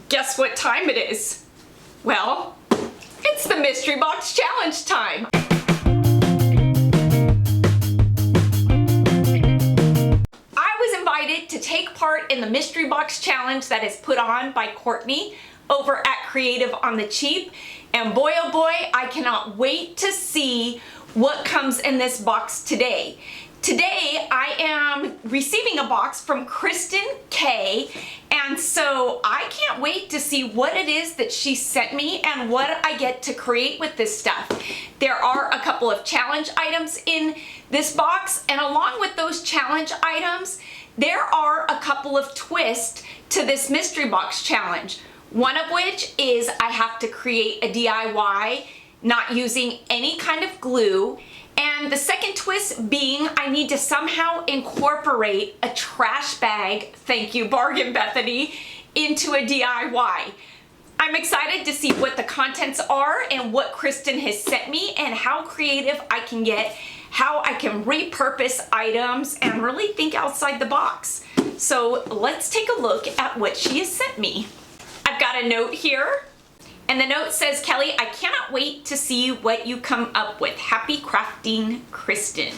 Guess what time it is? Well, it's the Mystery Box Challenge time. I was invited to take part in the Mystery Box Challenge that is put on by Courtney over at Creative on the Cheap. And boy, oh boy, I cannot wait to see what comes in this box today. Today, I am receiving a box from Kristen K, and so I can't wait to see what it is that she sent me and what I get to create with this stuff. There are a couple of challenge items in this box, and along with those challenge items, there are a couple of twists to this mystery box challenge. One of which is I have to create a DIY not using any kind of glue. And the second twist being I need to somehow incorporate a trash bag, thank you Bargain Bethany, into a DIY. I'm excited to see what the contents are and what Kristen has sent me and how creative I can get, how I can repurpose items and really think outside the box. So let's take a look at what she has sent me. I've got a note here. And the note says, Kelly, I cannot wait to see what you come up with. Happy crafting, Kristen.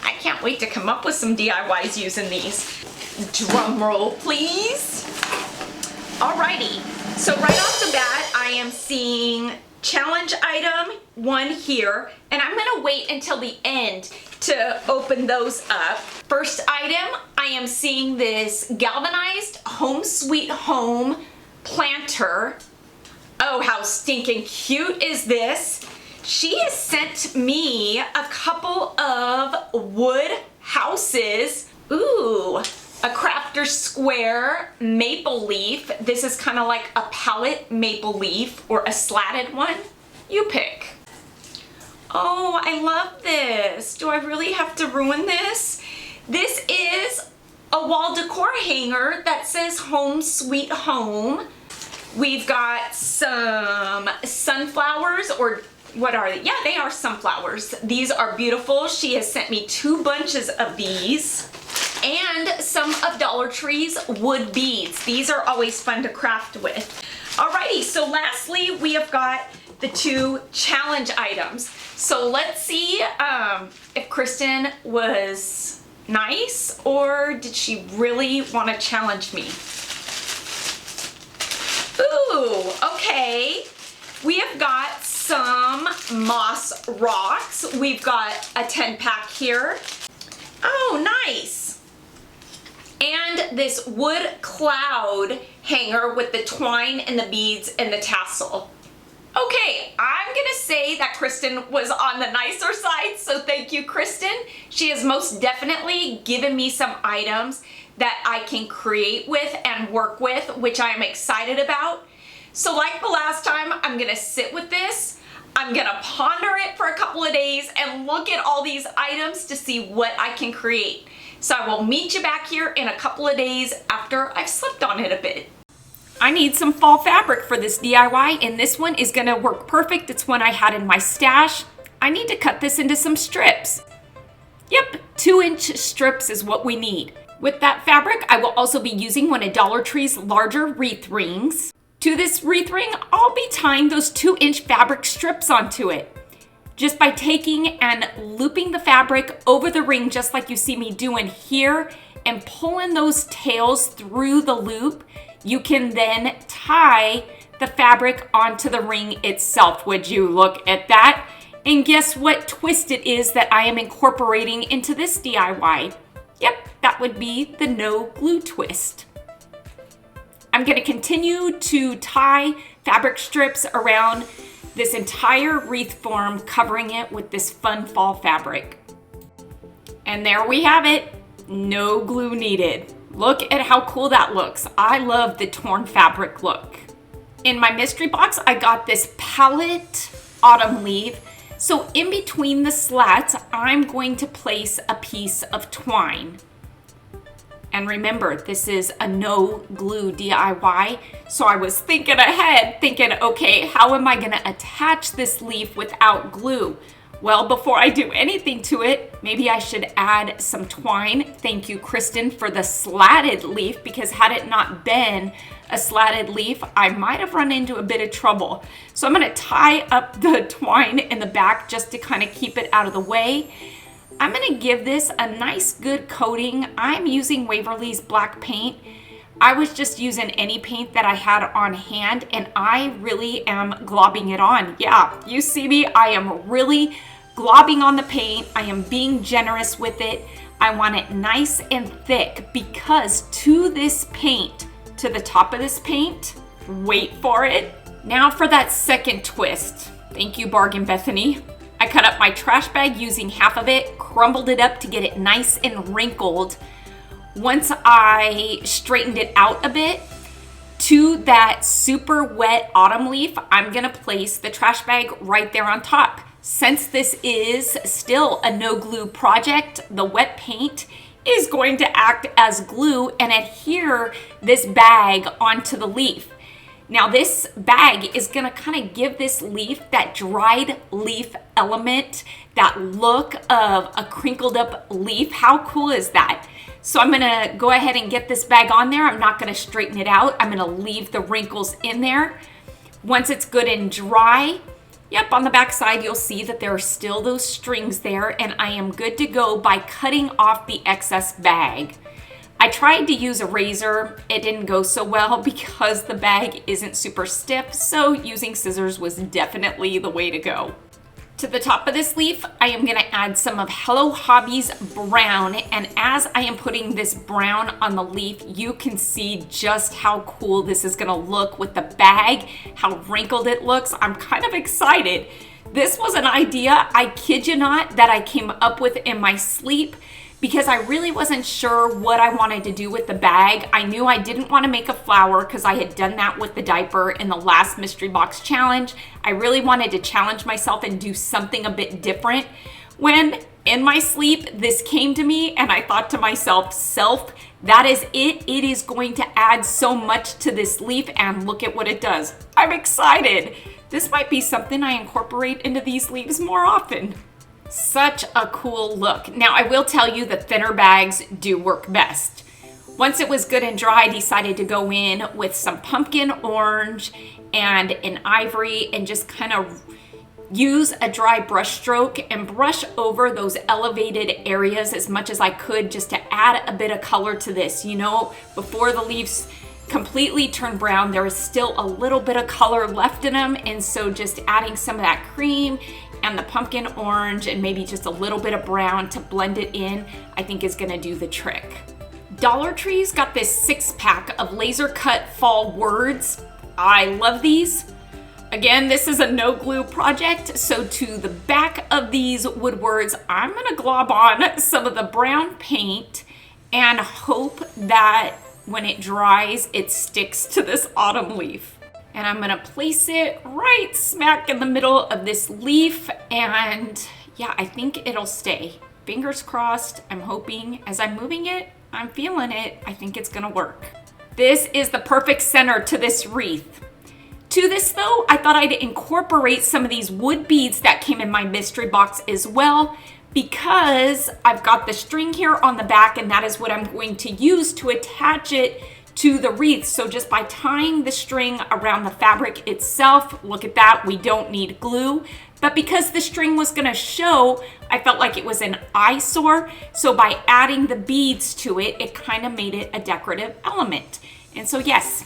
I can't wait to come up with some DIYs using these. Drum roll, please. Alrighty, so right off the bat, I am seeing challenge item 1 here, and I'm gonna wait until the end to open those up. First item, I am seeing this Galvanized Home Sweet Home Planter. Oh, how stinking cute is this? She has sent me a couple of wood houses. Ooh, a crafter square maple leaf. This is kind of like a palette maple leaf or a slatted one. You pick. Oh, I love this. Do I really have to ruin this? This is a wall decor hanger that says Home Sweet Home. We've got some sunflowers, or what are they? Yeah, they are sunflowers. These are beautiful. She has sent me 2 bunches of these. And some of Dollar Tree's wood beads. These are always fun to craft with. Alrighty, so lastly, we have got the 2 challenge items. So let's see if Kristen was nice or did she really want to challenge me? Ooh, okay. We have got some moss rocks. We've got a 10-pack here. Oh, nice. And this wood cloud hanger with the twine and the beads and the tassel. Okay, I'm gonna say that Kristen was on the nicer side, so thank you, Kristen. She has most definitely given me some items that I can create with and work with, which I am excited about. So like the last time, I'm gonna sit with this, I'm gonna ponder it for a couple of days and look at all these items to see what I can create. So I will meet you back here in a couple of days after I've slept on it a bit. I need some fall fabric for this DIY, and this one is gonna work perfect. It's one I had in my stash. I need to cut this into some strips. Yep, 2-inch strips is what we need. With that fabric, I will also be using one of Dollar Tree's larger wreath rings. To this wreath ring, I'll be tying those 2-inch fabric strips onto it. Just by taking and looping the fabric over the ring, just like you see me doing here, and pulling those tails through the loop, you can then tie the fabric onto the ring itself. Would you look at that? And guess what twist it is that I am incorporating into this DIY? Yep, that would be the no glue twist. I'm gonna continue to tie fabric strips around this entire wreath form, covering it with this fun fall fabric. And there we have it, no glue needed. Look at how cool that looks. I love the torn fabric look. In my mystery box, I got this palette autumn leaf. So in between the slats, I'm going to place a piece of twine. And remember, this is a no glue DIY. So I was thinking ahead, thinking, okay, how am I gonna attach this leaf without glue? Well, before I do anything to it, maybe I should add some twine. Thank you, Kristen, for the slatted leaf, because had it not been a slatted leaf, I might have run into a bit of trouble. So I'm gonna tie up the twine in the back just to kind of keep it out of the way. I'm gonna give this a nice good coating. I'm using Waverly's black paint. I was just using any paint that I had on hand, and I really am globbing it on. Yeah, you see me, I am really globbing on the paint. I am being generous with it. I want it nice and thick, because to this paint, to the top of this paint, wait for it. Now for that second twist. Thank you, Bargain Bethany. I cut up my trash bag using half of it, crumbled it up to get it nice and wrinkled. Once I straightened it out a bit, to that super wet autumn leaf, I'm gonna place the trash bag right there on top. Since this is still a no glue project, the wet paint is going to act as glue and adhere this bag onto the leaf. Now this bag is gonna kind of give this leaf that dried leaf element, that look of a crinkled up leaf. How cool is that? So I'm gonna go ahead and get this bag on there. I'm not gonna straighten it out. I'm gonna leave the wrinkles in there. Once it's good and dry, yep, on the back side, you'll see that there are still those strings there, and I am good to go by cutting off the excess bag. I tried to use a razor. It didn't go so well because the bag isn't super stiff, so using scissors was definitely the way to go. To the top of this leaf, I am gonna add some of Hello Hobby's brown, and as I am putting this brown on the leaf, you can see just how cool this is gonna look with the bag, how wrinkled it looks. I'm kind of excited. This was an idea, I kid you not, that I came up with in my sleep, because I really wasn't sure what I wanted to do with the bag. I knew I didn't want to make a flower because I had done that with the diaper in the last mystery box challenge. I really wanted to challenge myself and do something a bit different. When in my sleep, this came to me and I thought to myself, self, that is it. It is going to add so much to this leaf, and look at what it does. I'm excited. This might be something I incorporate into these leaves more often. Such a cool look. Now I will tell you the thinner bags do work best. Once it was good and dry, I decided to go in with some pumpkin orange and an ivory and just kind of use a dry brush stroke and brush over those elevated areas as much as I could, just to add a bit of color to this. You know, before the leaves completely turn brown, there is still a little bit of color left in them, and so just adding some of that cream and the pumpkin orange and maybe just a little bit of brown to blend it in, I think is gonna do the trick. Dollar Tree's got this 6-pack of laser cut fall words. I love these. Again, this is a no glue project, so to the back of these wood words, I'm gonna glob on some of the brown paint and hope that when it dries, it sticks to this autumn leaf. And I'm gonna place it right smack in the middle of this leaf, and yeah, I think it'll stay. Fingers crossed, I'm hoping. As I'm moving it, I'm feeling it. I think it's gonna work. This is the perfect center to this wreath. To this though, I thought I'd incorporate some of these wood beads that came in my mystery box as well, because I've got the string here on the back, and that is what I'm going to use to attach it to the wreath. So just by tying the string around the fabric itself, look at that, we don't need glue. But because the string was gonna show, I felt like it was an eyesore. So by adding the beads to it, it kind of made it a decorative element. And so yes,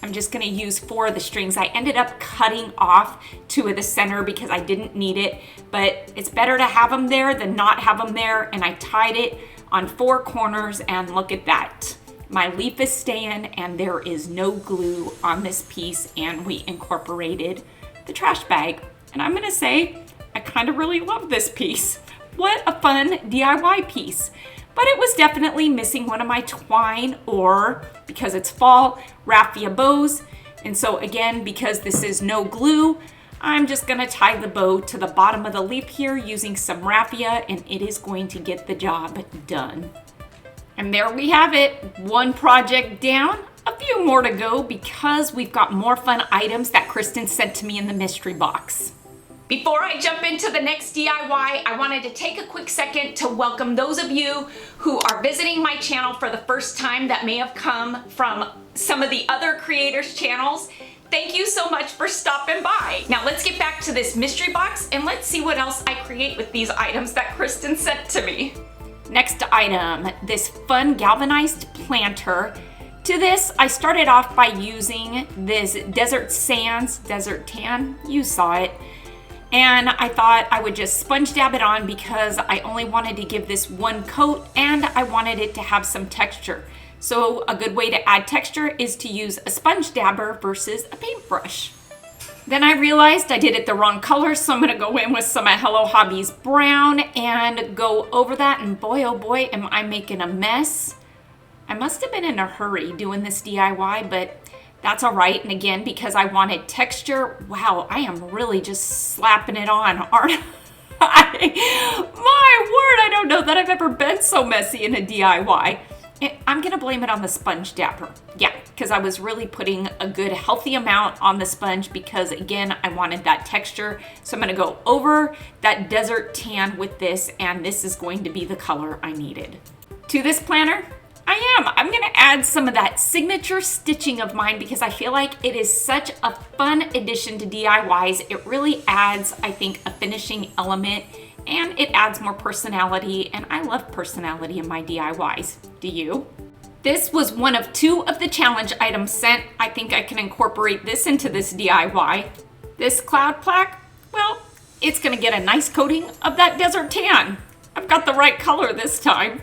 I'm just gonna use 4 of the strings. I ended up cutting off 2 of the center because I didn't need it, but it's better to have them there than not have them there. And I tied it on 4 corners, and look at that. My leaf is staying, and there is no glue on this piece, and we incorporated the trash bag. And I'm gonna say, I kind of really love this piece. What a fun DIY piece. But it was definitely missing one of my twine, or because it's fall, raffia bows. And so again, because this is no glue, I'm just gonna tie the bow to the bottom of the leaf here using some raffia, and it is going to get the job done. And there we have it, 1 project down, a few more to go because we've got more fun items that Kristen sent to me in the mystery box. Before I jump into the next DIY, I wanted to take a quick second to welcome those of you who are visiting my channel for the first time that may have come from some of the other creators' channels. Thank you so much for stopping by. Now let's get back to this mystery box and let's see what else I create with these items that Kristen sent to me. Next item, this fun galvanized planter. To this, I started off by using this Desert Sands, Desert Tan, you saw it. And I thought I would just sponge dab it on because I only wanted to give this one coat and I wanted it to have some texture. So a good way to add texture is to use a sponge dabber versus a paintbrush. Then I realized I did it the wrong color, so I'm gonna go in with some of Hello Hobbies brown and go over that, and boy oh boy am I making a mess. I must have been in a hurry doing this DIY, but that's all right. And again, because I wanted texture, wow, I am really just slapping it on, aren't I? My word, I don't know that I've ever been so messy in a DIY. I'm gonna blame it on the sponge dabber. Yeah, because I was really putting a good healthy amount on the sponge because again, I wanted that texture. So I'm gonna go over that desert tan with this, and this is going to be the color I needed. To this planner, I'm gonna add some of that signature stitching of mine because I feel like it is such a fun addition to DIYs. It really adds, I think, a finishing element and it adds more personality, and I love personality in my DIYs. Do you? This was one of 2 of the challenge items sent. I think I can incorporate this into this DIY. This cloud plaque, well, it's gonna get a nice coating of that desert tan. I've got the right color this time.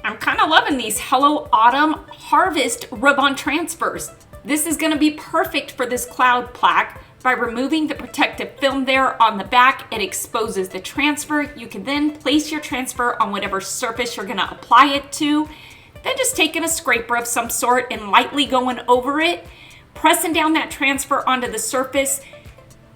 I'm kind of loving these Hello Autumn Harvest rub-on transfers. This is gonna be perfect for this cloud plaque. By removing the protective film there on the back, it exposes the transfer. You can then place your transfer on whatever surface you're gonna apply it to. Then just taking a scraper of some sort and lightly going over it, pressing down that transfer onto the surface.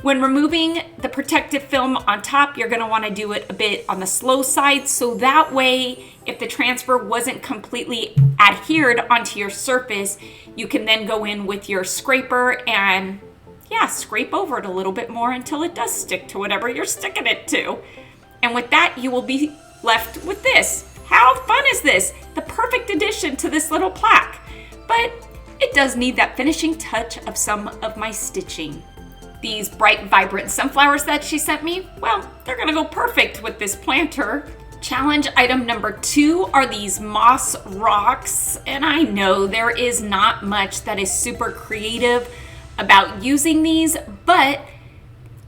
When removing the protective film on top, you're gonna wanna do it a bit on the slow side, so that way, if the transfer wasn't completely adhered onto your surface, you can then go in with your scraper and scrape over it a little bit more until it does stick to whatever you're sticking it to. And with that, you will be left with this. How fun is this? The perfect addition to this little plaque. But it does need that finishing touch of some of my stitching. These bright, vibrant sunflowers that she sent me, well, they're gonna go perfect with this planter. Challenge item number 2 are these moss rocks. And I know there is not much that is super creative about using these, but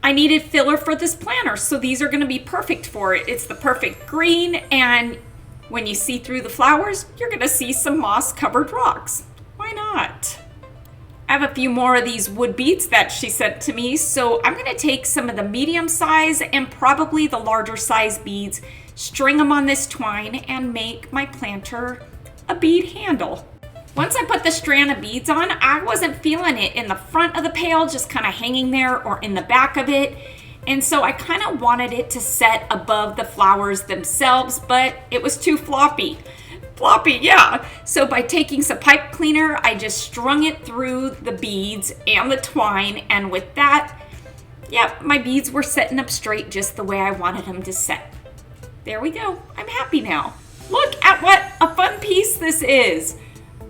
I needed filler for this planner, so these are gonna be perfect for it. It's the perfect green, and when you see through the flowers, you're gonna see some moss-covered rocks. Why not? I have a few more of these wood beads that she sent to me, so I'm gonna take some of the medium size and probably the larger size beads, string them on this twine, and make my planter a bead handle. Once I put the strand of beads on, I wasn't feeling it in the front of the pail, just kind of hanging there, or in the back of it. And so I kind of wanted it to set above the flowers themselves, but it was too floppy. Floppy, yeah. So by taking some pipe cleaner, I just strung it through the beads and the twine. And with that, my beads were setting up straight just the way I wanted them to set. There we go. I'm happy now. Look at what a fun piece this is.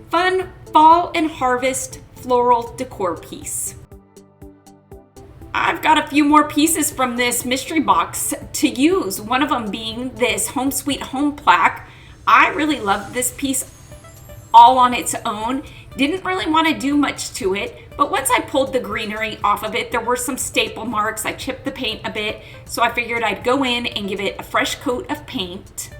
Fun fall and harvest floral decor piece. I've got a few more pieces from this mystery box to use, one of them being this Home Sweet Home plaque. I really loved this piece all on its own. Didn't really want to do much to it, but once I pulled the greenery off of it, there were some staple marks. I chipped the paint a bit, so I figured I'd go in and give it a fresh coat of paint.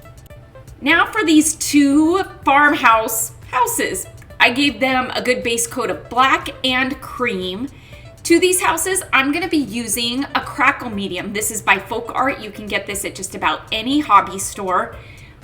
Now for these 2 farmhouse houses. I gave them a good base coat of black and cream. To these houses, I'm gonna be using a Crackle Medium. This is by Folk Art. You can get this at just about any hobby store.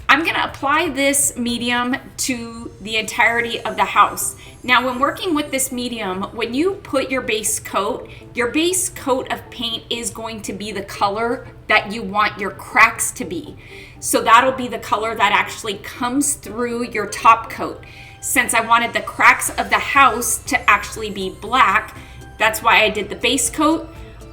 I'm gonna apply this medium to the entirety of the house. Now, when working with this medium, when you put your base coat of paint is going to be the color that you want your cracks to be. So that'll be the color that actually comes through your top coat. Since I wanted the cracks of the house to actually be black, that's why I did the base coat.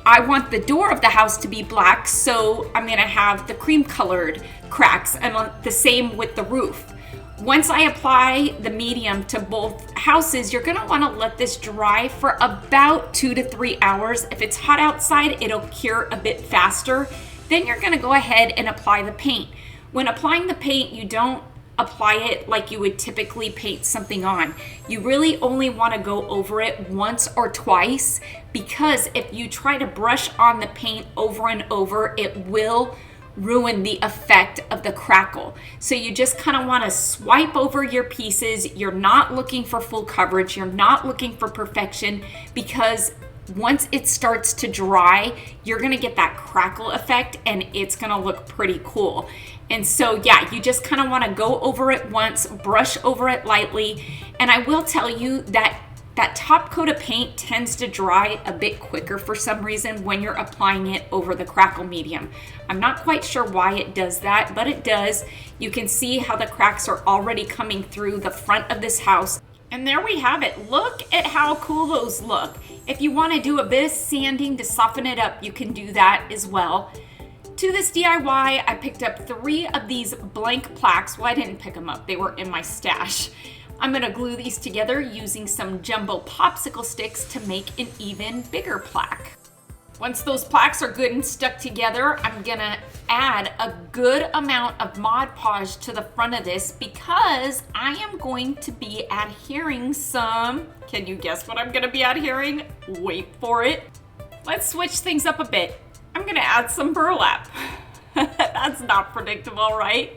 I want the door of the house to be black, so I'm gonna have the cream colored cracks, and the same with the roof. Once I apply the medium to both houses, you're gonna wanna let this dry for about 2 to 3 hours. If it's hot outside, it'll cure a bit faster. Then you're gonna go ahead and apply the paint. When applying the paint, you don't apply it like you would typically paint something on. You really only wanna go over it once or twice, because if you try to brush on the paint over and over, it will ruin the effect of the crackle. So you just kind of want to swipe over your pieces. You're not looking for full coverage. You're not looking for perfection, because once it starts to dry, you're going to get that crackle effect and it's going to look pretty cool. And so yeah, you just kind of want to go over it once, brush over it lightly. And I will tell you that that top coat of paint tends to dry a bit quicker for some reason when you're applying it over the Crackle Medium. I'm not quite sure why it does that, but it does. You can see how the cracks are already coming through the front of this house. And there we have it. Look at how cool those look. If you want to do a bit of sanding to soften it up, you can do that as well. To this DIY, I picked up 3 of these blank plaques. Well, I didn't pick them up. They were in my stash. I'm gonna glue these together using some jumbo popsicle sticks to make an even bigger plaque. Once those plaques are good and stuck together, I'm gonna add a good amount of Mod Podge to the front of this, because I am going to be adhering some, can you guess what I'm gonna be adhering? Wait for it. Let's switch things up a bit. I'm gonna add some burlap. That's not predictable, right?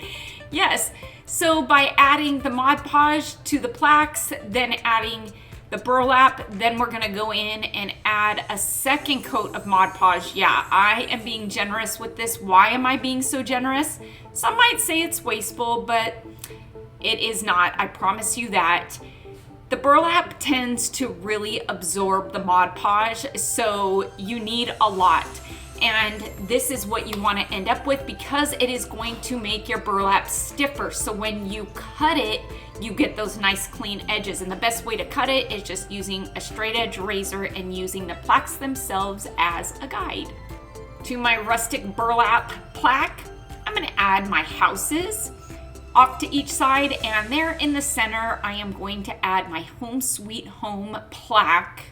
Yes. So by adding the Mod Podge to the plaques, then adding the burlap, then we're gonna go in and add a second coat of Mod Podge. Yeah, I am being generous with this. Why am I being so generous? Some might say it's wasteful, but it is not, I promise you that. The burlap tends to really absorb the Mod Podge, so you need a lot. And this is what you want to end up with, because it is going to make your burlap stiffer. So when you cut it, you get those nice clean edges. And the best way to cut it is just using a straight edge razor and using the plaques themselves as a guide. To my rustic burlap plaque, I'm going to add my houses off to each side, and there in the center, I am going to add my Home Sweet Home plaque.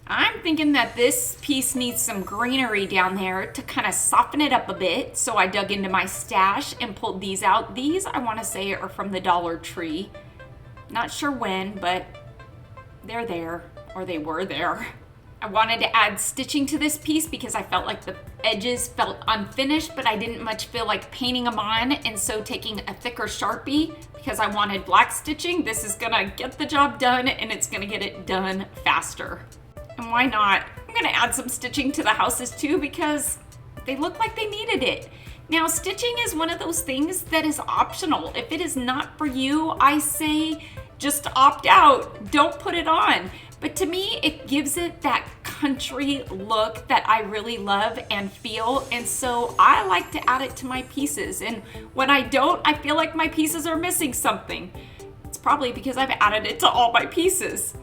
I'm thinking that this piece needs some greenery down there to kind of soften it up a bit. So I dug into my stash and pulled these out. These, I want to say, are from the Dollar Tree. Not sure when, but they're there, or they were there. I wanted to add stitching to this piece because I felt like the edges felt unfinished, but I didn't much feel like painting them on. And so taking a thicker Sharpie, because I wanted black stitching, this is gonna get the job done, and it's gonna get it done faster. And why not? I'm gonna add some stitching to the houses too, because they look like they needed it. Now, stitching is one of those things that is optional. If it is not for you, I say just opt out, don't put it on. But to me, it gives it that country look that I really love and feel. And so I like to add it to my pieces. And when I don't, I feel like my pieces are missing something. It's probably because I've added it to all my pieces.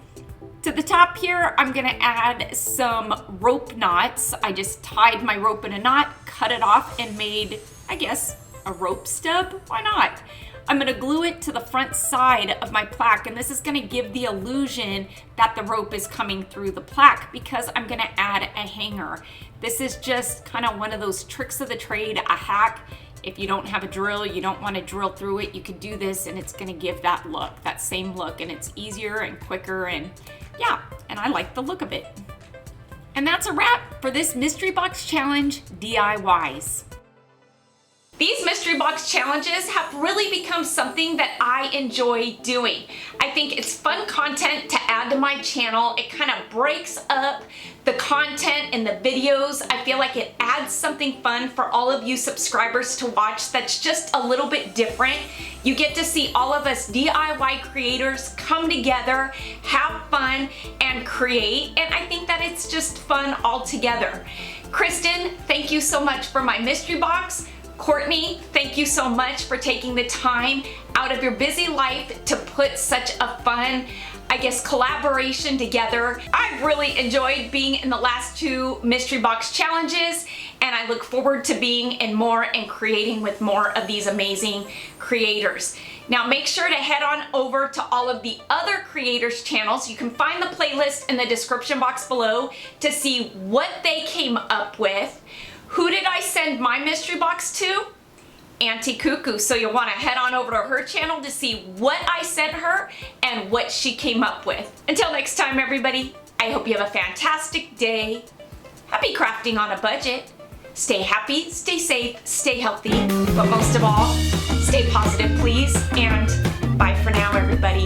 To the top here, I'm gonna add some rope knots. I just tied my rope in a knot, cut it off, and made, I guess, a rope stub. Why not? I'm gonna glue it to the front side of my plaque, and this is gonna give the illusion that the rope is coming through the plaque, because I'm gonna add a hanger. This is just kind of one of those tricks of the trade, a hack. If you don't have a drill, you don't want to drill through it, you could do this and it's gonna give that look, that same look, and it's easier and quicker, and yeah, and I like the look of it. And that's a wrap for this Mystery Box Challenge DIYs. These mystery box challenges have really become something that I enjoy doing. I think it's fun content to add to my channel. It kind of breaks up the content in the videos. I feel like it adds something fun for all of you subscribers to watch that's just a little bit different. You get to see all of us DIY creators come together, have fun, and create, and I think that it's just fun all together. Kristen, thank you so much for my mystery box. Courtney, thank you so much for taking the time out of your busy life to put such a fun I guess, collaboration together. I've really enjoyed being in the last 2 mystery box challenges, and I look forward to being in more and creating with more of these amazing creators. Now make sure to head on over to all of the other creators' channels. You can find the playlist in the description box below to see what they came up with. Who did I send my mystery box to? Auntie Cuckoo. So you'll want to head on over to her channel to see what I sent her and what she came up with. Until next time, everybody, I hope you have a fantastic day. Happy crafting on a budget. Stay happy, stay safe, stay healthy, but most of all, stay positive, please. And bye for now, everybody.